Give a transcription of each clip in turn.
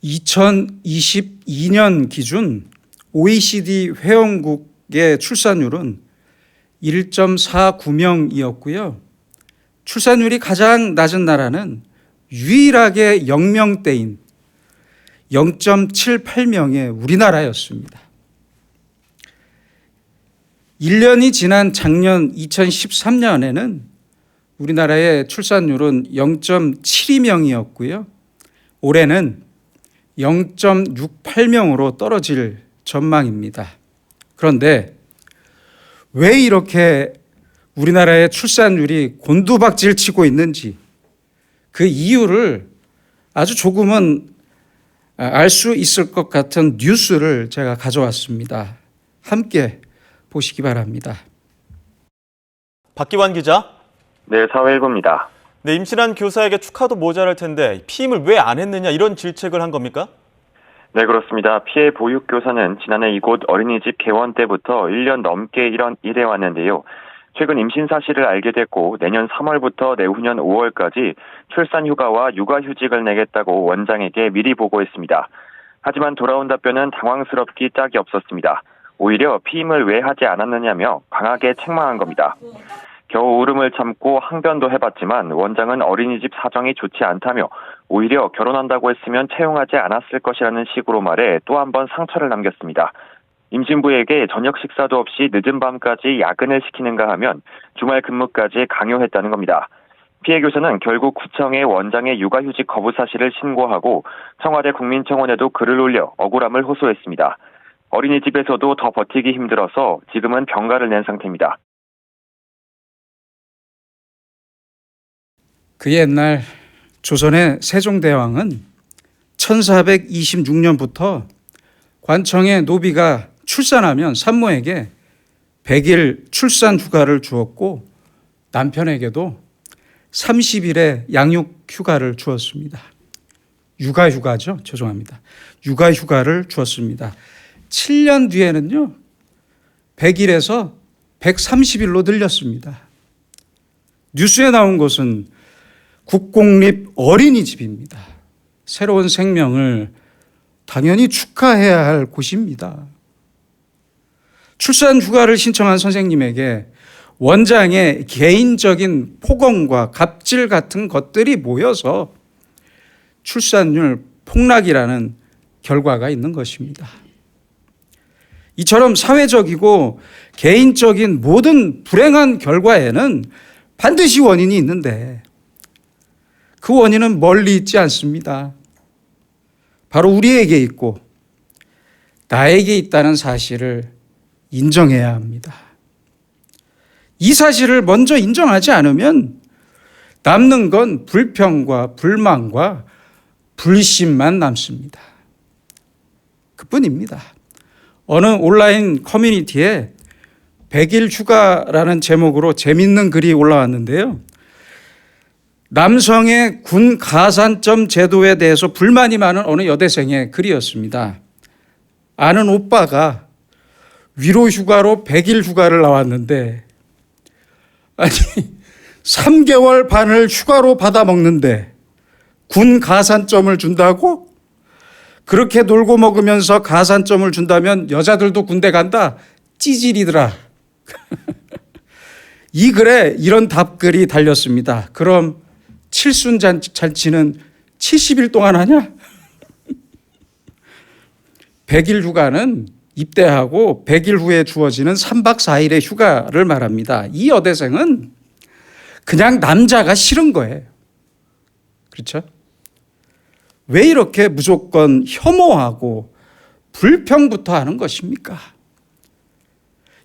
2022년 기준 OECD 회원국의 출산율은 1.49명이었고요. 출산율이 가장 낮은 나라는 유일하게 0명대인 0.78명의 우리나라였습니다. 1년이 지난 작년 2013년에는 우리나라의 출산율은 0.72명이었고요. 올해는 0.68명으로 떨어질 전망입니다. 그런데 왜 이렇게 우리나라의 출산율이 곤두박질 치고 있는지 그 이유를 아주 조금은 알 수 있을 것 같은 뉴스를 제가 가져왔습니다. 함께 보시기 바랍니다. 박기환 기자. 네, 사회일보입니다. 네, 임신한 교사에게 축하도 모자랄 텐데 피임을 왜 안 했느냐 이런 질책을 한 겁니까? 네, 그렇습니다. 피해 보육교사는 지난해 이곳 어린이집 개원 때부터 1년 넘게 일해왔는데요. 최근 임신 사실을 알게 됐고 내년 3월부터 내후년 5월까지 출산휴가와 육아휴직을 내겠다고 원장에게 미리 보고했습니다. 하지만 돌아온 답변은 당황스럽기 짝이 없었습니다. 오히려 피임을 왜 하지 않았느냐며 강하게 책망한 겁니다. 겨우 울음을 참고 항변도 해봤지만 원장은 어린이집 사정이 좋지 않다며 오히려 결혼한다고 했으면 채용하지 않았을 것이라는 식으로 말해 또 한 번 상처를 남겼습니다. 임신부에게 저녁 식사도 없이 늦은 밤까지 야근을 시키는가 하면 주말 근무까지 강요했다는 겁니다. 피해 교사는 결국 구청에 원장의 육아휴직 거부 사실을 신고하고 청와대 국민청원에도 글을 올려 억울함을 호소했습니다. 어린이집에서도 더 버티기 힘들어서 지금은 병가를 낸 상태입니다. 그 옛날 조선의 세종대왕은 1426년부터 관청의 노비가 출산하면 산모에게 100일 출산 휴가를 주었고 남편에게도 30일의 양육 휴가를 주었습니다. 육아 휴가죠. 죄송합니다. 육아 휴가를 주었습니다. 7년 뒤에는요. 100일에서 130일로 늘렸습니다. 뉴스에 나온 곳은 국공립 어린이집입니다. 새로운 생명을 당연히 축하해야 할 곳입니다. 출산 휴가를 신청한 선생님에게 원장의 개인적인 폭언과 갑질 같은 것들이 모여서 출산율 폭락이라는 결과가 있는 것입니다. 이처럼 사회적이고 개인적인 모든 불행한 결과에는 반드시 원인이 있는데 그 원인은 멀리 있지 않습니다. 바로 우리에게 있고 나에게 있다는 사실을 인정해야 합니다. 이 사실을 먼저 인정하지 않으면 남는 건 불평과 불만과 불신만 남습니다. 그뿐입니다. 어느 온라인 커뮤니티에 100일 휴가라는 제목으로 재밌는 글이 올라왔는데요. 남성의 군 가산점 제도에 대해서 불만이 많은 어느 여대생의 글이었습니다. 아는 오빠가 위로 휴가로 100일 휴가를 나왔는데 아니 3개월 반을 휴가로 받아 먹는데 군 가산점을 준다고? 그렇게 놀고 먹으면서 가산점을 준다면 여자들도 군대 간다? 찌질이더라. 이 글에 이런 답글이 달렸습니다. 그럼 칠순잔치는 70일 동안 하냐? 100일 휴가는 입대하고 100일 후에 주어지는 3박 4일의 휴가를 말합니다. 이 여대생은 그냥 남자가 싫은 거예요. 그렇죠? 왜 이렇게 무조건 혐오하고 불평부터 하는 것입니까?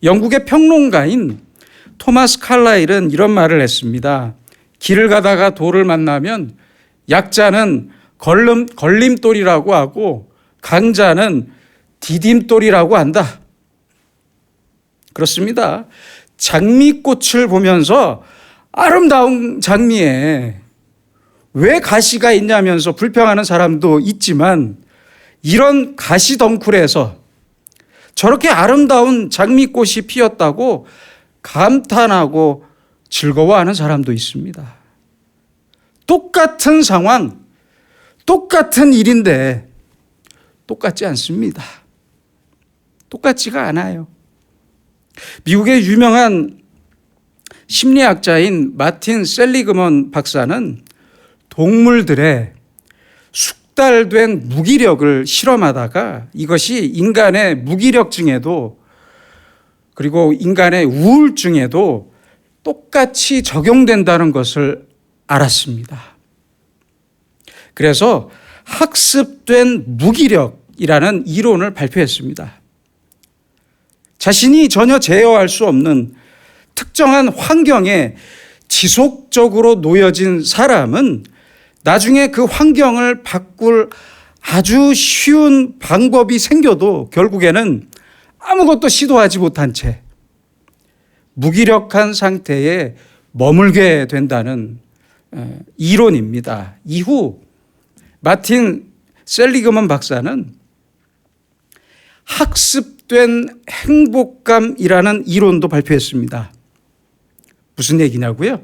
영국의 평론가인 토마스 칼라일은 이런 말을 했습니다. 길을 가다가 돌을 만나면 약자는 걸림돌이라고 하고 강자는 디딤돌이라고 한다. 그렇습니다. 장미꽃을 보면서 아름다운 장미에 왜 가시가 있냐면서 불평하는 사람도 있지만 이런 가시덩굴에서 저렇게 아름다운 장미꽃이 피었다고 감탄하고 즐거워하는 사람도 있습니다. 똑같은 상황, 똑같은 일인데 똑같지 않습니다. 똑같지가 않아요. 미국의 유명한 심리학자인 마틴 셀리그먼 박사는 동물들의 숙달된 무기력을 실험하다가 이것이 인간의 무기력증에도 그리고 인간의 우울증에도 똑같이 적용된다는 것을 알았습니다. 그래서 학습된 무기력이라는 이론을 발표했습니다. 자신이 전혀 제어할 수 없는 특정한 환경에 지속적으로 놓여진 사람은 나중에 그 환경을 바꿀 아주 쉬운 방법이 생겨도 결국에는 아무것도 시도하지 못한 채 무기력한 상태에 머물게 된다는 이론입니다. 이후 마틴 셀리그먼 박사는 학습된 행복감이라는 이론도 발표했습니다. 무슨 얘기냐고요?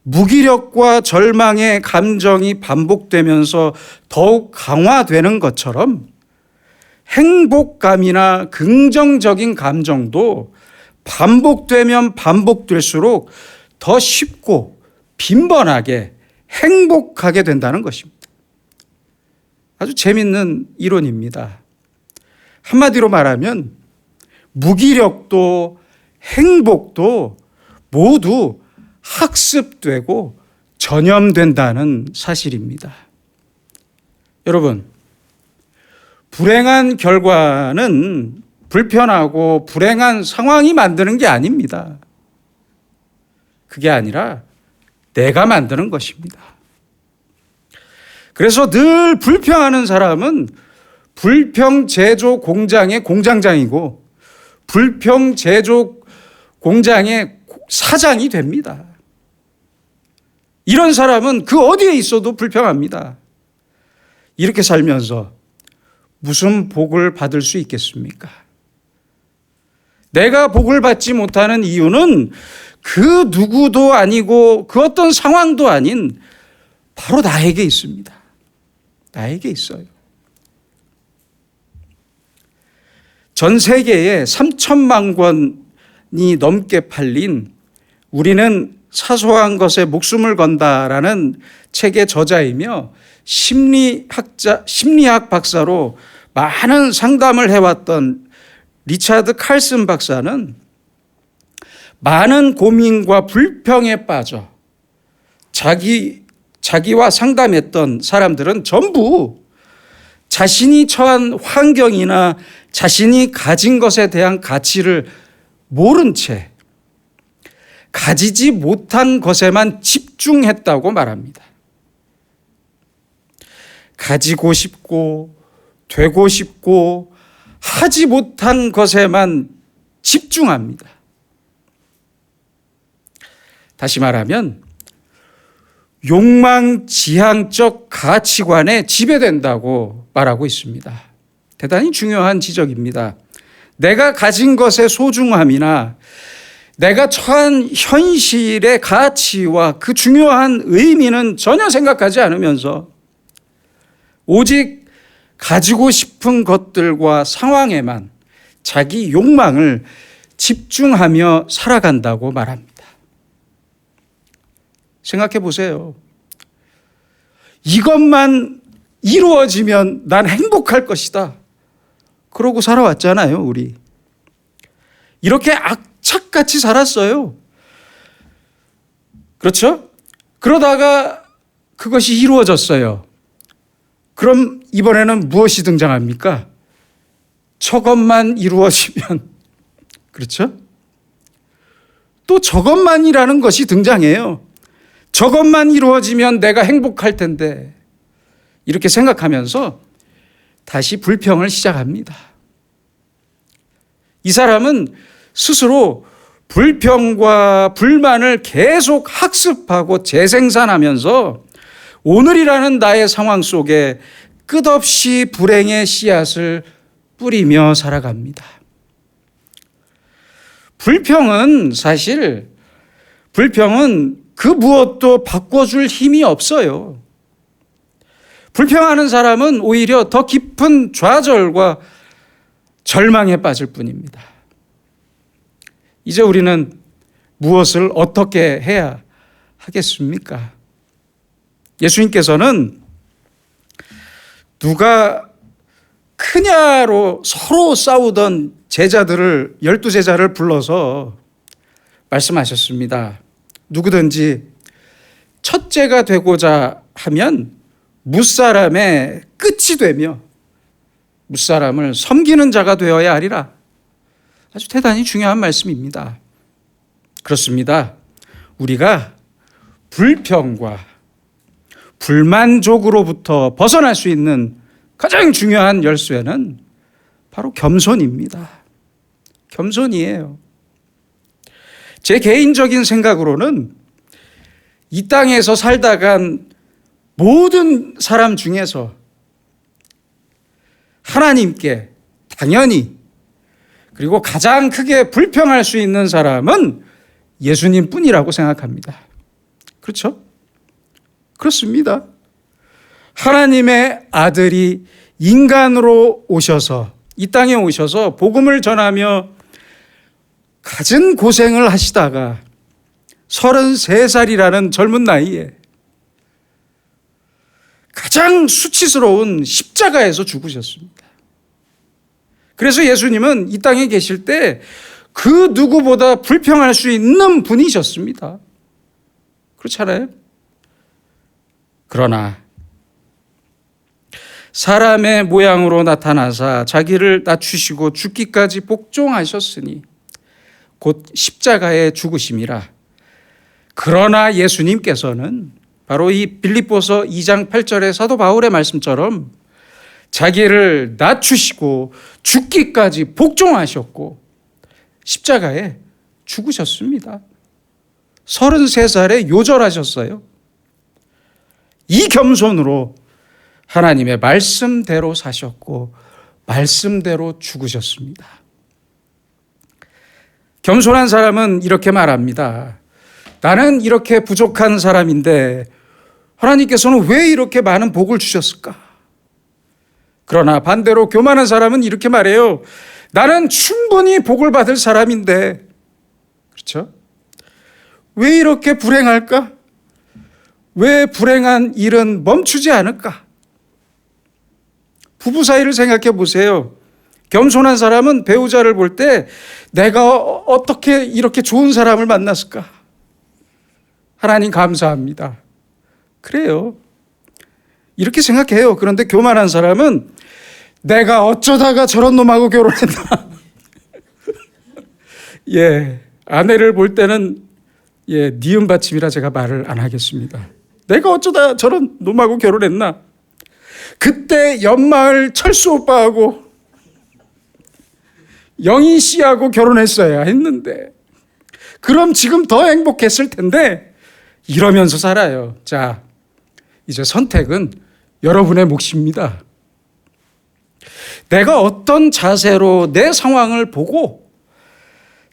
무기력과 절망의 감정이 반복되면서 더욱 강화되는 것처럼 행복감이나 긍정적인 감정도 반복되면 반복될수록 더 쉽고 빈번하게 행복하게 된다는 것입니다. 아주 재밌는 이론입니다. 한마디로 말하면 무기력도 행복도 모두 학습되고 전염된다는 사실입니다. 여러분, 불행한 결과는 불편하고 불행한 상황이 만드는 게 아닙니다. 그게 아니라 내가 만드는 것입니다. 그래서 늘 불평하는 사람은 불평 제조 공장의 공장장이고 불평 제조 공장의 사장이 됩니다. 이런 사람은 그 어디에 있어도 불평합니다. 이렇게 살면서 무슨 복을 받을 수 있겠습니까? 내가 복을 받지 못하는 이유는 그 누구도 아니고 그 어떤 상황도 아닌 바로 나에게 있습니다. 나에게 있어요. 전 세계에 3천만 권이 넘게 팔린 우리는 사소한 것에 목숨을 건다라는 책의 저자이며 심리학 박사로 많은 상담을 해왔던 리차드 칼슨 박사는 많은 고민과 불평에 빠져 자기와 상담했던 사람들은 전부 자신이 처한 환경이나 자신이 가진 것에 대한 가치를 모른 채 가지지 못한 것에만 집중했다고 말합니다. 가지고 싶고 되고 싶고 하지 못한 것에만 집중합니다. 다시 말하면 욕망지향적 가치관에 지배된다고 말하고 있습니다. 대단히 중요한 지적입니다. 내가 가진 것의 소중함이나 내가 처한 현실의 가치와 그 중요한 의미는 전혀 생각하지 않으면서 오직 가지고 싶은 것들과 상황에만 자기 욕망을 집중하며 살아간다고 말합니다. 생각해 보세요. 이것만 이루어지면 난 행복할 것이다. 그러고 살아왔잖아요, 우리. 이렇게 악착같이 살았어요. 그렇죠? 그러다가 그것이 이루어졌어요. 그럼 이번에는 무엇이 등장합니까? 저것만 이루어지면, 그렇죠? 또 저것만이라는 것이 등장해요. 저것만 이루어지면 내가 행복할 텐데, 이렇게 생각하면서 다시 불평을 시작합니다. 이 사람은 스스로 불평과 불만을 계속 학습하고 재생산하면서 오늘이라는 나의 상황 속에 끝없이 불행의 씨앗을 뿌리며 살아갑니다. 불평은 그 무엇도 바꿔줄 힘이 없어요. 불평하는 사람은 오히려 더 깊은 좌절과 절망에 빠질 뿐입니다. 이제 우리는 무엇을 어떻게 해야 하겠습니까? 예수님께서는 누가 크냐로 서로 싸우던 제자들을 12제자를 불러서 말씀하셨습니다. 누구든지 첫째가 되고자 하면 무사람의 끝이 되며 무사람을 섬기는 자가 되어야 하리라. 아주 대단히 중요한 말씀입니다. 그렇습니다. 우리가 불평과 불만족으로부터 벗어날 수 있는 가장 중요한 열쇠는 바로 겸손입니다. 겸손이에요. 제 개인적인 생각으로는 이 땅에서 살다간 모든 사람 중에서 하나님께 당연히 그리고 가장 크게 불평할 수 있는 사람은 예수님 뿐이라고 생각합니다. 그렇죠? 그렇습니다. 하나님의 아들이 인간으로 오셔서 이 땅에 오셔서 복음을 전하며 갖은 고생을 하시다가 33살이라는 젊은 나이에 가장 수치스러운 십자가에서 죽으셨습니다. 그래서 예수님은 이 땅에 계실 때 그 누구보다 불평할 수 있는 분이셨습니다. 그렇잖아요? 그러나 사람의 모양으로 나타나사 자기를 낮추시고 죽기까지 복종하셨으니 곧 십자가에 죽으심이라. 그러나 예수님께서는 바로 이 빌립보서 2장 8절의 사도 바울의 말씀처럼 자기를 낮추시고 죽기까지 복종하셨고 십자가에 죽으셨습니다. 33살에 요절하셨어요. 이 겸손으로 하나님의 말씀대로 사셨고 말씀대로 죽으셨습니다. 겸손한 사람은 이렇게 말합니다. 나는 이렇게 부족한 사람인데 하나님께서는 왜 이렇게 많은 복을 주셨을까? 그러나 반대로 교만한 사람은 이렇게 말해요. 나는 충분히 복을 받을 사람인데, 그렇죠? 왜 이렇게 불행할까? 왜 불행한 일은 멈추지 않을까? 부부 사이를 생각해 보세요. 겸손한 사람은 배우자를 볼 때 내가 어떻게 이렇게 좋은 사람을 만났을까? 하나님 감사합니다. 그래요. 이렇게 생각해요. 그런데 교만한 사람은 내가 어쩌다가 저런 놈하고 결혼했나? 예, 아내를 볼 때는 니은 받침이라 제가 말을 안 하겠습니다. 내가 어쩌다 저런 놈하고 결혼했나? 그때 연마을 철수 오빠하고 영희 씨하고 결혼했어야 했는데 그럼 지금 더 행복했을 텐데 이러면서 살아요. 자, 이제 선택은 여러분의 몫입니다. 내가 어떤 자세로 내 상황을 보고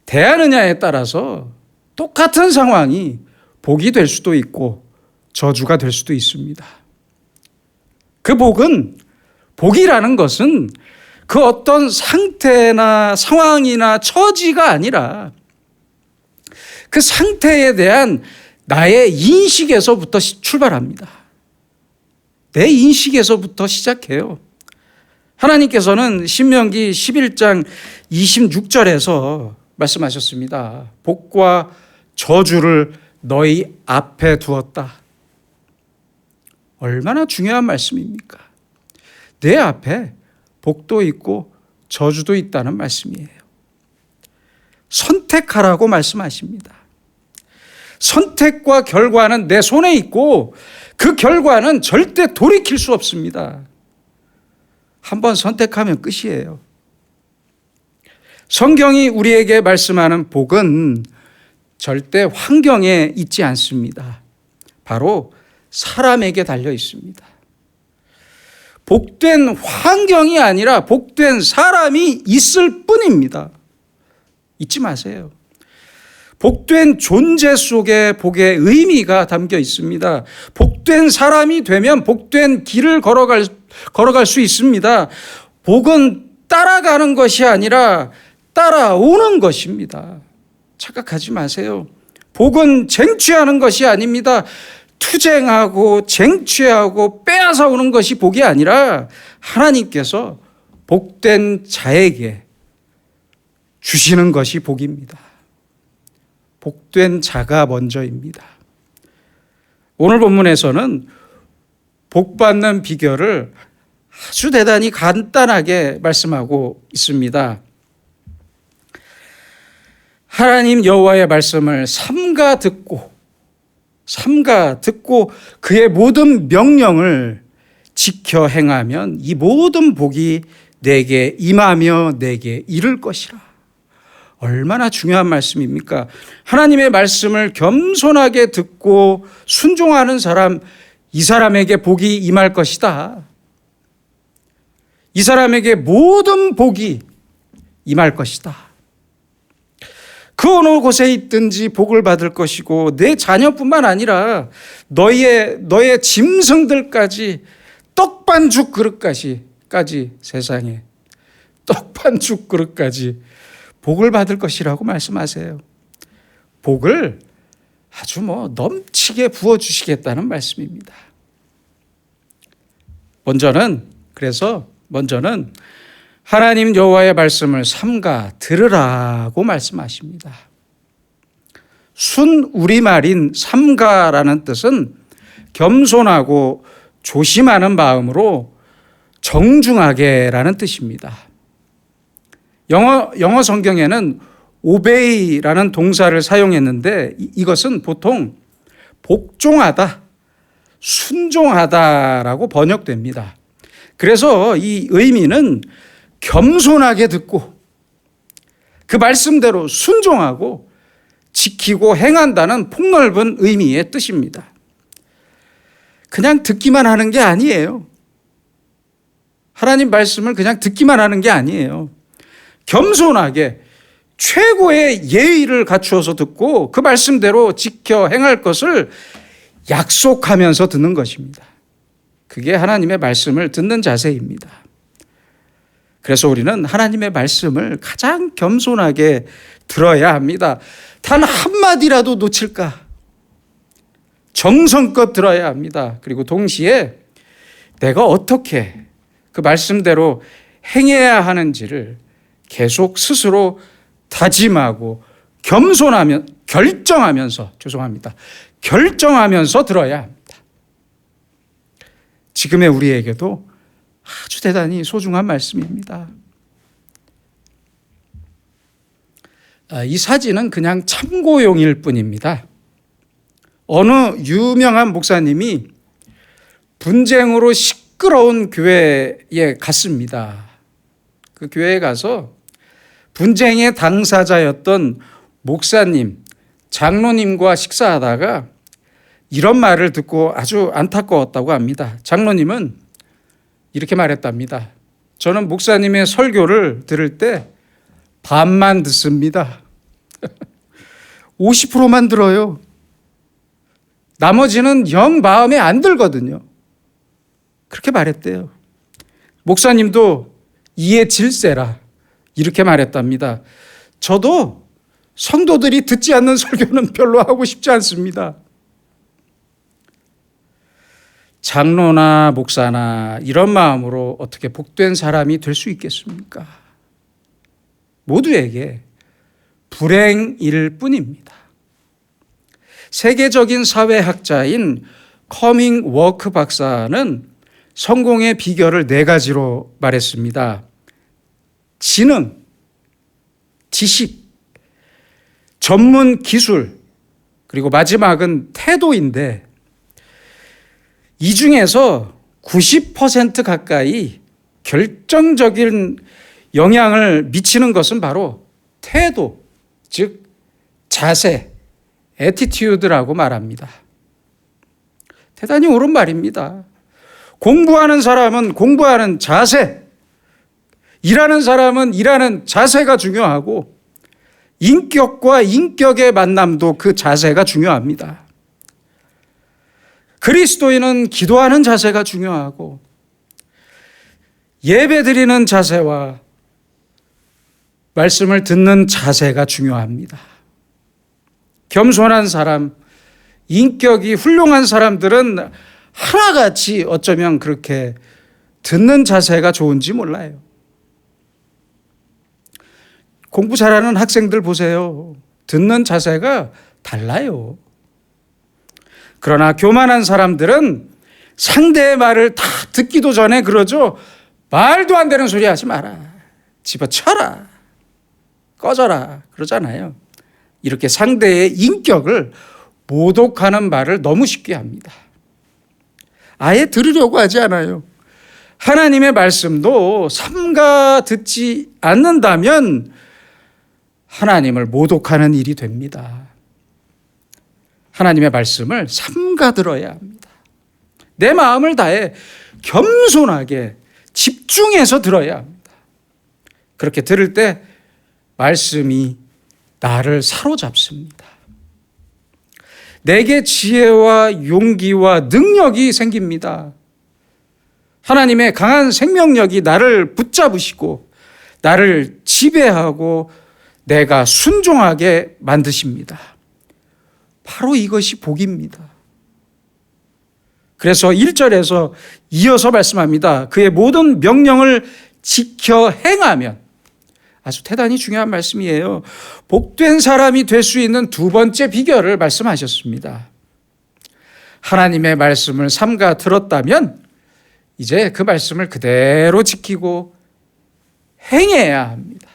대하느냐에 따라서 똑같은 상황이 복이 될 수도 있고 저주가 될 수도 있습니다. 그 복이라는 것은 그 어떤 상태나 상황이나 처지가 아니라 그 상태에 대한 나의 인식에서부터 출발합니다. 내 인식에서부터 시작해요. 하나님께서는 신명기 11장 26절에서 말씀하셨습니다. 복과 저주를 너희 앞에 두었다. 얼마나 중요한 말씀입니까? 내 앞에 복도 있고 저주도 있다는 말씀이에요. 선택하라고 말씀하십니다. 선택과 결과는 내 손에 있고 그 결과는 절대 돌이킬 수 없습니다. 한번 선택하면 끝이에요. 성경이 우리에게 말씀하는 복은 절대 환경에 있지 않습니다. 바로 사람에게 달려 있습니다. 복된 환경이 아니라 복된 사람이 있을 뿐입니다. 잊지 마세요. 복된 존재 속에 복의 의미가 담겨 있습니다. 복된 사람이 되면 복된 길을 걸어갈 수 있습니다. 복은 따라가는 것이 아니라 따라오는 것입니다. 착각하지 마세요. 복은 쟁취하는 것이 아닙니다. 투쟁하고 쟁취하고 빼앗아 오는 것이 복이 아니라 하나님께서 복된 자에게 주시는 것이 복입니다. 복된 자가 먼저입니다. 오늘 본문에서는 복받는 비결을 아주 대단히 간단하게 말씀하고 있습니다. 하나님 여호와의 말씀을 삼가 듣고 그의 모든 명령을 지켜 행하면 이 모든 복이 내게 임하며 내게 이를 것이라. 얼마나 중요한 말씀입니까? 하나님의 말씀을 겸손하게 듣고 순종하는 사람, 이 사람에게 복이 임할 것이다. 이 사람에게 모든 복이 임할 것이다. 그 어느 곳에 있든지 복을 받을 것이고 내 자녀뿐만 아니라 너의 짐승들까지 떡반죽 그릇까지 세상에 떡반죽 그릇까지 복을 받을 것이라고 말씀하세요. 복을 아주 넘치게 부어주시겠다는 말씀입니다. 먼저는 하나님 여호와의 말씀을 삼가 들으라고 말씀하십니다. 순 우리말인 삼가라는 뜻은 겸손하고 조심하는 마음으로 정중하게라는 뜻입니다. 영어 성경에는 obey라는 동사를 사용했는데 이것은 보통 복종하다, 순종하다라고 번역됩니다. 그래서 이 의미는 겸손하게 듣고 그 말씀대로 순종하고 지키고 행한다는 폭넓은 의미의 뜻입니다. 그냥 듣기만 하는 게 아니에요. 하나님 말씀을 그냥 듣기만 하는 게 아니에요. 겸손하게 최고의 예의를 갖추어서 듣고 그 말씀대로 지켜 행할 것을 약속하면서 듣는 것입니다. 그게 하나님의 말씀을 듣는 자세입니다. 그래서 우리는 하나님의 말씀을 가장 겸손하게 들어야 합니다. 단 한마디라도 놓칠까? 정성껏 들어야 합니다. 그리고 동시에 내가 어떻게 그 말씀대로 행해야 하는지를 계속 스스로 다짐하고 결정하면서 들어야 합니다. 지금의 우리에게도 아주 대단히 소중한 말씀입니다. 이 사진은 그냥 참고용일 뿐입니다. 어느 유명한 목사님이 분쟁으로 시끄러운 교회에 갔습니다. 그 교회에 가서 분쟁의 당사자였던 목사님, 장로님과 식사하다가 이런 말을 듣고 아주 안타까웠다고 합니다. 장로님은 이렇게 말했답니다. 저는 목사님의 설교를 들을 때 반만 듣습니다. 50%만 들어요. 나머지는 영 마음에 안 들거든요. 그렇게 말했대요. 목사님도 이에 질세라 이렇게 말했답니다. 저도 성도들이 듣지 않는 설교는 별로 하고 싶지 않습니다. 장로나 목사나 이런 마음으로 어떻게 복된 사람이 될 수 있겠습니까? 모두에게 불행일 뿐입니다. 세계적인 사회학자인 커밍 워크 박사는 성공의 비결을 4가지로 말했습니다. 지능, 지식, 전문 기술, 그리고 마지막은 태도인데 이 중에서 90% 가까이 결정적인 영향을 미치는 것은 바로 태도, 즉 자세, 애티튜드라고 말합니다. 대단히 옳은 말입니다. 공부하는 사람은 공부하는 자세, 일하는 사람은 일하는 자세가 중요하고 인격과 인격의 만남도 그 자세가 중요합니다. 그리스도인은 기도하는 자세가 중요하고 예배드리는 자세와 말씀을 듣는 자세가 중요합니다. 겸손한 사람, 인격이 훌륭한 사람들은 하나같이 어쩌면 그렇게 듣는 자세가 좋은지 몰라요. 공부 잘하는 학생들 보세요. 듣는 자세가 달라요. 그러나 교만한 사람들은 상대의 말을 다 듣기도 전에 그러죠. 말도 안 되는 소리 하지 마라. 집어쳐라. 꺼져라. 그러잖아요. 이렇게 상대의 인격을 모독하는 말을 너무 쉽게 합니다. 아예 들으려고 하지 않아요. 하나님의 말씀도 삼가 듣지 않는다면 하나님을 모독하는 일이 됩니다. 하나님의 말씀을 삼가 들어야 합니다. 내 마음을 다해 겸손하게 집중해서 들어야 합니다. 그렇게 들을 때 말씀이 나를 사로잡습니다. 내게 지혜와 용기와 능력이 생깁니다. 하나님의 강한 생명력이 나를 붙잡으시고 나를 지배하고 내가 순종하게 만드십니다. 바로 이것이 복입니다. 그래서 1절에서 이어서 말씀합니다. 그의 모든 명령을 지켜 행하면, 아주 대단히 중요한 말씀이에요. 복된 사람이 될 수 있는 두 번째 비결을 말씀하셨습니다. 하나님의 말씀을 삼가 들었다면 이제 그 말씀을 그대로 지키고 행해야 합니다.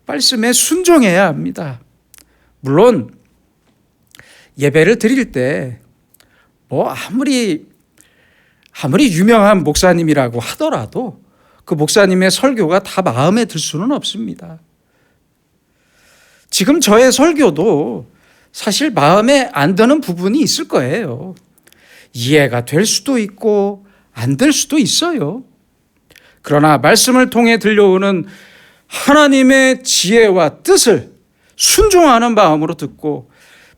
말씀에 순종해야 합니다. 물론 예배를 드릴 때 아무리 유명한 목사님이라고 하더라도 그 목사님의 설교가 다 마음에 들 수는 없습니다. 지금 저의 설교도 사실 마음에 안 드는 부분이 있을 거예요. 이해가 될 수도 있고 안 될 수도 있어요. 그러나 말씀을 통해 들려오는 하나님의 지혜와 뜻을 순종하는 마음으로 듣고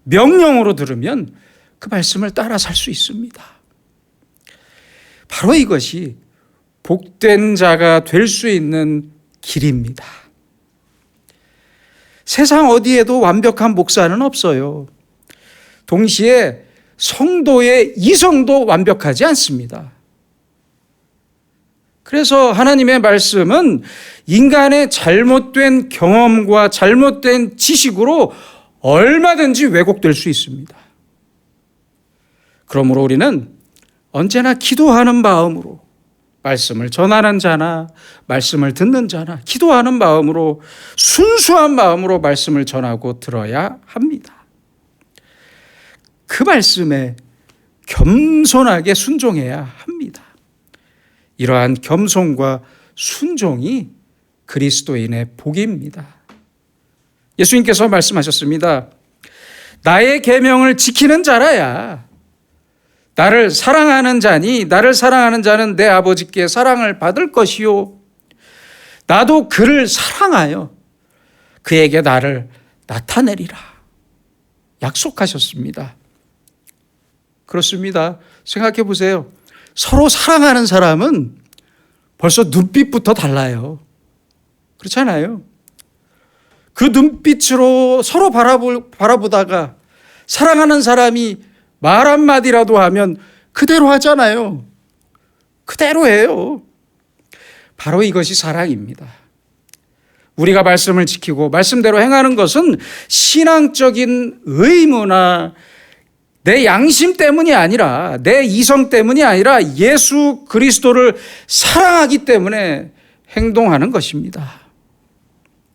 명령으로 들으면 그 말씀을 따라 살 수 있습니다. 바로 이것이 복된 자가 될 수 있는 길입니다. 세상 어디에도 완벽한 목사는 없어요. 동시에 성도의 이성도 완벽하지 않습니다. 그래서 하나님의 말씀은 인간의 잘못된 경험과 잘못된 지식으로 얼마든지 왜곡될 수 있습니다. 그러므로 우리는 언제나 기도하는 마음으로 말씀을 전하는 자나 말씀을 듣는 자나 기도하는 마음으로 순수한 마음으로 말씀을 전하고 들어야 합니다. 그 말씀에 겸손하게 순종해야 합니다. 이러한 겸손과 순종이 그리스도인의 복입니다. 예수님께서 말씀하셨습니다. 나의 계명을 지키는 자라야 나를 사랑하는 자니 나를 사랑하는 자는 내 아버지께 사랑을 받을 것이요 나도 그를 사랑하여 그에게 나를 나타내리라 약속하셨습니다. 그렇습니다. 생각해 보세요. 서로 사랑하는 사람은 벌써 눈빛부터 달라요. 그렇잖아요. 그 눈빛으로 서로 바라보다가 사랑하는 사람이 말 한마디라도 하면 그대로 하잖아요. 그대로 해요. 바로 이것이 사랑입니다. 우리가 말씀을 지키고 말씀대로 행하는 것은 신앙적인 의무나 내 양심 때문이 아니라 내 이성 때문이 아니라 예수 그리스도를 사랑하기 때문에 행동하는 것입니다.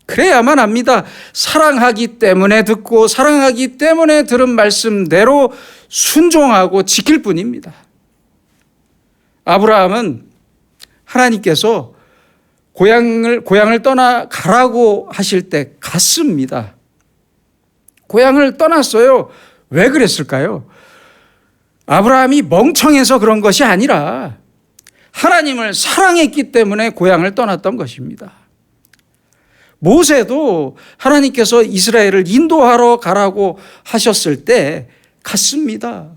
그래야만 합니다. 사랑하기 때문에 듣고 사랑하기 때문에 들은 말씀대로 순종하고 지킬 뿐입니다. 아브라함은 하나님께서 고향을 떠나 가라고 하실 때 갔습니다. 고향을 떠났어요. 왜 그랬을까요? 아브라함이 멍청해서 그런 것이 아니라 하나님을 사랑했기 때문에 고향을 떠났던 것입니다. 모세도 하나님께서 이스라엘을 인도하러 가라고 하셨을 때 갔습니다.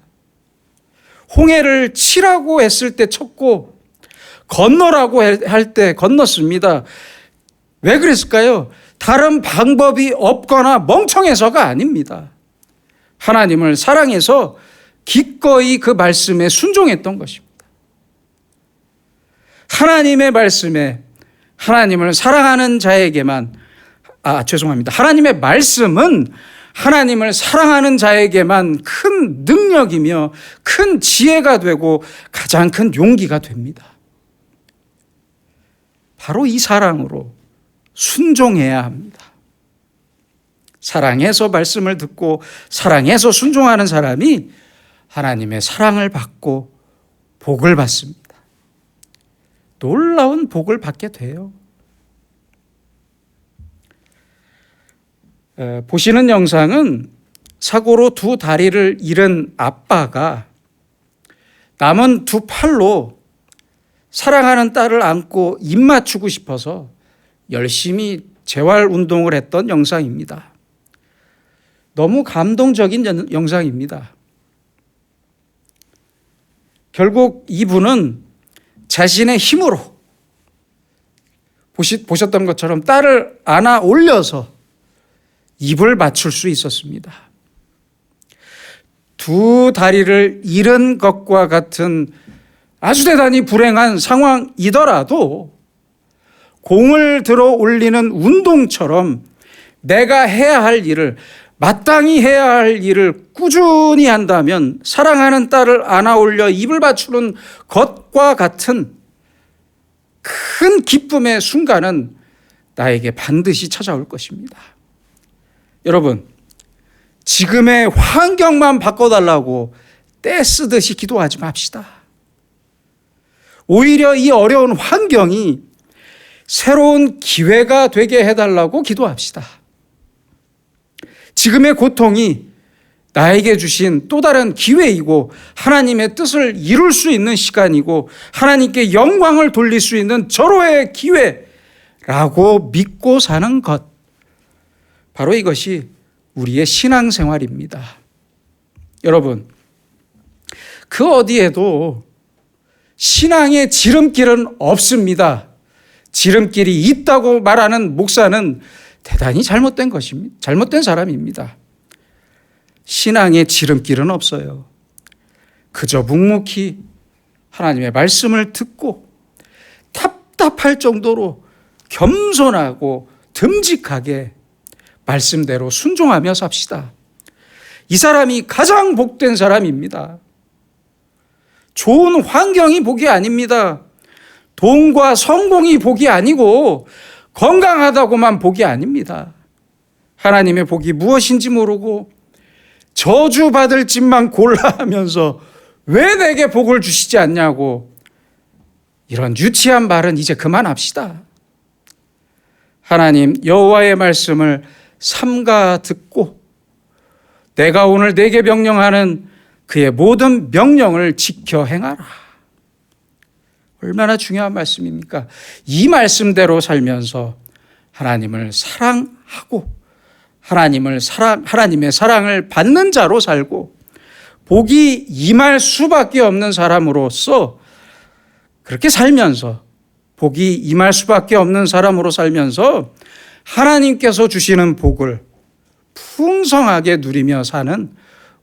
홍해를 치라고 했을 때 쳤고 건너라고 할 때 건넜습니다. 왜 그랬을까요? 다른 방법이 없거나 멍청해서가 아닙니다. 하나님을 사랑해서 기꺼이 그 말씀에 순종했던 것입니다. 하나님의 말씀에 하나님을 사랑하는 자에게만 하나님의 말씀은 하나님을 사랑하는 자에게만 큰 능력이며 큰 지혜가 되고 가장 큰 용기가 됩니다. 바로 이 사랑으로 순종해야 합니다. 사랑해서 말씀을 듣고 사랑해서 순종하는 사람이 하나님의 사랑을 받고 복을 받습니다. 놀라운 복을 받게 돼요. 보시는 영상은 사고로 두 다리를 잃은 아빠가 남은 두 팔로 사랑하는 딸을 안고 입 맞추고 싶어서 열심히 재활 운동을 했던 영상입니다. 너무 감동적인 영상입니다. 결국 이분은 자신의 힘으로 보셨던 것처럼 딸을 안아 올려서 입을 맞출 수 있었습니다. 두 다리를 잃은 것과 같은 아주 대단히 불행한 상황이더라도 공을 들어 올리는 운동처럼 내가 해야 할 일을 마땅히 해야 할 일을 꾸준히 한다면 사랑하는 딸을 안아 올려 입을 맞추는 것과 같은 큰 기쁨의 순간은 나에게 반드시 찾아올 것입니다. 여러분, 지금의 환경만 바꿔달라고 떼쓰듯이 기도하지 맙시다. 오히려 이 어려운 환경이 새로운 기회가 되게 해달라고 기도합시다. 지금의 고통이 나에게 주신 또 다른 기회이고 하나님의 뜻을 이룰 수 있는 시간이고 하나님께 영광을 돌릴 수 있는 절호의 기회라고 믿고 사는 것. 바로 이것이 우리의 신앙생활입니다. 여러분, 그 어디에도 신앙의 지름길은 없습니다. 지름길이 있다고 말하는 목사는 대단히 잘못된 것입니다. 잘못된 사람입니다. 신앙의 지름길은 없어요. 그저 묵묵히 하나님의 말씀을 듣고 답답할 정도로 겸손하고 듬직하게 말씀대로 순종하며 삽시다. 이 사람이 가장 복된 사람입니다. 좋은 환경이 복이 아닙니다. 돈과 성공이 복이 아니고 건강하다고만 복이 아닙니다. 하나님의 복이 무엇인지 모르고 저주받을 짓만 골라 하면서 왜 내게 복을 주시지 않냐고 이런 유치한 말은 이제 그만합시다. 하나님 여호와의 말씀을 삼가 듣고 내가 오늘 내게 명령하는 그의 모든 명령을 지켜 행하라. 얼마나 중요한 말씀입니까? 이 말씀대로 살면서 하나님을 사랑하고 하나님의 사랑을 받는 자로 살고 복이 임할 수밖에 없는 사람으로서 그렇게 살면서 복이 임할 수밖에 없는 사람으로 살면서 하나님께서 주시는 복을 풍성하게 누리며 사는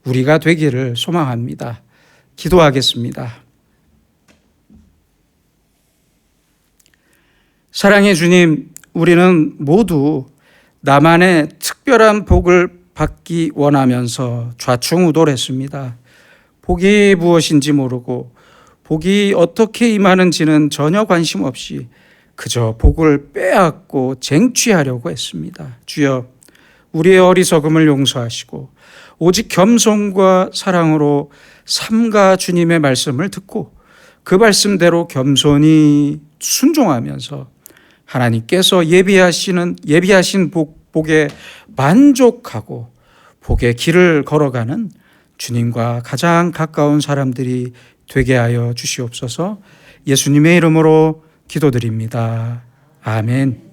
우리가 되기를 소망합니다. 기도하겠습니다. 사랑의 주님, 우리는 모두 나만의 특별한 복을 받기 원하면서 좌충우돌했습니다. 복이 무엇인지 모르고 복이 어떻게 임하는지는 전혀 관심 없이 그저 복을 빼앗고 쟁취하려고 했습니다. 주여, 우리의 어리석음을 용서하시고 오직 겸손과 사랑으로 삼가 주님의 말씀을 듣고 그 말씀대로 겸손히 순종하면서 하나님께서 예비하신 복에 만족하고 복의 길을 걸어가는 주님과 가장 가까운 사람들이 되게 하여 주시옵소서. 예수님의 이름으로 기도드립니다. 아멘.